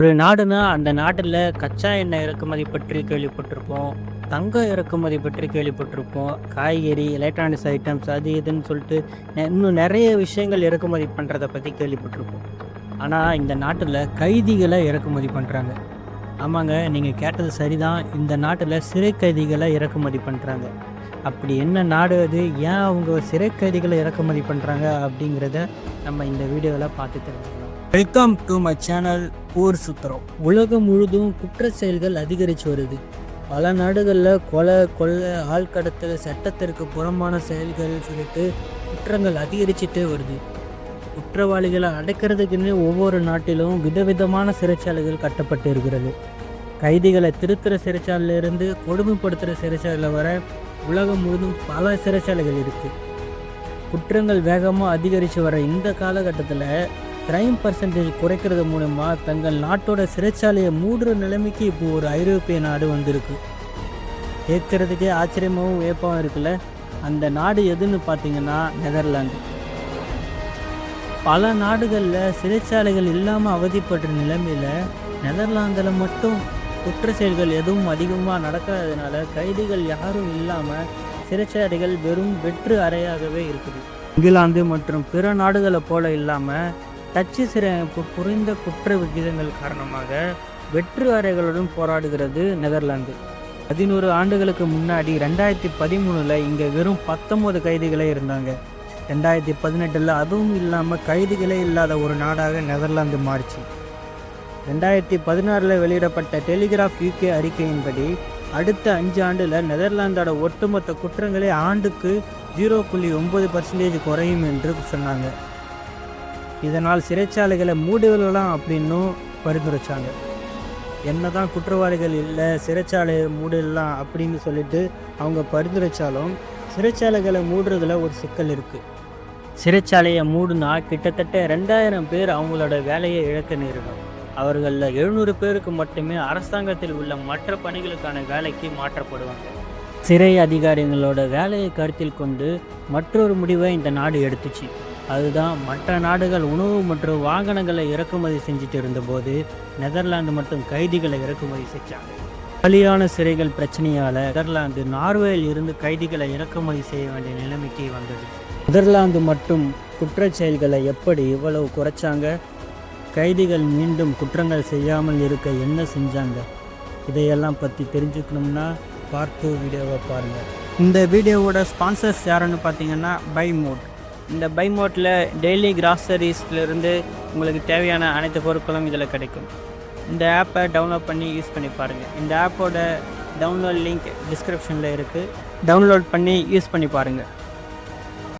ஒரு நாடுனா, அந்த நாட்டில கச்சா எண்ணெய் இறக்குமதி பற்றி கேள்விப்பட்டிருப்போம். தங்கம் இறக்குமதி பற்றி கேள்விப்பட்டிருப்போம். காய்கறி, எலக்ட்ரானிக்ஸ் ஐட்டம்ஸ் அது இதுன்னு சொல்லிட்டு இன்னும் நெறைய விஷயங்கள் இறக்குமதி பண்றத பத்தி கேள்விப்பட்டிருப்போம். ஆனா, இந்த நாட்டில கைதிகள இறக்குமதி பண்றாங்க. ஆமாங்க, நீங்க கேட்டது சரிதான். இந்த நாட்டில சிறை கைதிகள இறக்குமதி பண்றாங்க. அப்படி என்ன நாடு அது? ஏன் அவங்க சிறை கைதிகள இறக்குமதி பண்றாங்க? அப்படிங்கிறத நம்ம இந்த வீடியோல பார்த்து தெரிஞ்சுக்கலாம். வெல்கம் டு மை சேனல் ஊர் சுத்துறோம். உலகம் முழுதும் குற்ற செயல்கள் அதிகரித்து வருது. பல நாடுகளில் கொலை, ஆள் கடத்தல், சட்டத்திற்கு புறம்பான செயல்கள் சொல்லிட்டு குற்றங்கள் அதிகரிச்சுட்டே வருது. குற்றவாளிகளை அடைக்கிறதுக்குன்னு ஒவ்வொரு நாட்டிலும் விதவிதமான சிறைச்சாலைகள் கட்டப்பட்டு இருக்கிறது. கைதிகளை திருத்துற சிறைச்சாலையிலிருந்து கொடுமைப்படுத்துகிற சிறைச்சாலை வர உலகம் முழுதும் பல சிறைச்சாலைகள் இருக்குது. குற்றங்கள் வேகமாக அதிகரித்து வர இந்த காலகட்டத்தில் கிரைம் பர்சன்டேஜ் குறைக்கிறது மூலமா தங்கள் நாட்டோட சிறைச்சாலையை மூடுற நிலைமைக்கு இப்போ ஒரு ஐரோப்பிய நாடு வந்திருக்கு. கேட்கறதுக்கே ஆச்சரியமாகவும் வியப்பாகவும் இருக்குல்ல. அந்த நாடு எதுன்னு பார்த்தீங்கன்னா நெதர்லாந்து. பல நாடுகளில் சிறைச்சாலைகள் இல்லாமல் அவதிப்படுற நிலைமையில் நெதர்லாந்தில் மட்டும் குற்ற செயல்கள் எதுவும் அதிகமாக நடக்காததுனால கைதிகள் யாரும் இல்லாமல் சிறைச்சாலைகள் வெறும் வெற்று அறையாகவே இருக்குது. இங்கிலாந்து மற்றும் பிற நாடுகளை போல இல்லாமல் டச்சு சிறையமைப்பு குறைந்த குற்ற விகிதங்கள் காரணமாக வெற்று அறைகளுடன் போராடுகிறது நெதர்லாந்து. 11 ஆண்டுகளுக்கு முன்னாடி 2013 இங்கே வெறும் 19 கைதிகளே இருந்தாங்க. 2018 அதுவும் இல்லாமல் கைதிகளே இல்லாத ஒரு நாடாக நெதர்லாந்து மாறிச்சு. 2016 வெளியிடப்பட்ட டெலிகிராஃப் UK அறிக்கையின்படி அடுத்த 5 ஆண்டில் நெதர்லாந்தோட ஒட்டுமொத்த குற்றங்களே ஆண்டுக்கு 0.9% குறையும் என்று சொன்னாங்க. இதனால் சிறைச்சாலைகளை மூடிவிடலாம் அப்படின்னும் பரிந்துரைச்சாங்க. என்னதான் குற்றவாளிகள் இல்லை, சிறைச்சாலையை மூடிடலாம் அப்படின்னு சொல்லிட்டு அவங்க பரிந்துரைச்சாலும் சிறைச்சாலைகளை மூடுறதுல ஒரு சிக்கல் இருக்குது. சிறைச்சாலையை மூடுனா கிட்டத்தட்ட 2000 பேர் அவங்களோட வேலையை இழக்க நேரிடும். அவர்களில் 700 பேருக்கு மட்டுமே அரசாங்கத்தில் உள்ள மற்ற பணிகளுக்கான வேலைக்கு மாற்றப்படுவாங்க. சிறை அதிகாரிகளோட வேலையை கருத்தில் கொண்டு மற்றொரு முடிவை இந்த நாடு எடுத்துச்சு. அதுதான், மற்ற நாடுகள் உணவு மற்றும் வாகனங்களை இறக்குமதி செஞ்சுட்டு இருந்தபோது நெதர்லாந்து மட்டும் கைதிகளை இறக்குமதி செஞ்சாங்க. காலியான சிறைகள் பிரச்சனையால் நெதர்லாந்து நார்வேயில் இருந்து கைதிகளை இறக்குமதி செய்ய வேண்டிய நிலைமைக்கு வந்தது. நெதர்லாந்து மட்டும் குற்ற செயல்களை எப்படி இவ்வளவு குறைச்சாங்க? கைதிகள் மீண்டும் குற்றங்கள் செய்யாமல் இருக்க என்ன செஞ்சாங்க? இதையெல்லாம் பற்றி தெரிஞ்சுக்கணும்னா பார்ட் 2 வீடியோவை பாருங்கள். இந்த வீடியோவோட ஸ்பான்சர்ஸ் யாருன்னு பார்த்தீங்கன்னா பைமோட். இந்த பைமோட்டில் டெய்லி கிராசரிஸ்லேருந்து உங்களுக்கு தேவையான அனைத்து பொருட்களும் இதில் கிடைக்கும். இந்த ஆப்பை டவுன்லோட் பண்ணி யூஸ் பண்ணி பாருங்கள். இந்த ஆப்போட டவுன்லோட் லிங்க் டிஸ்கிரிப்ஷனில் இருக்குது. டவுன்லோட் பண்ணி யூஸ் பண்ணி பாருங்கள்.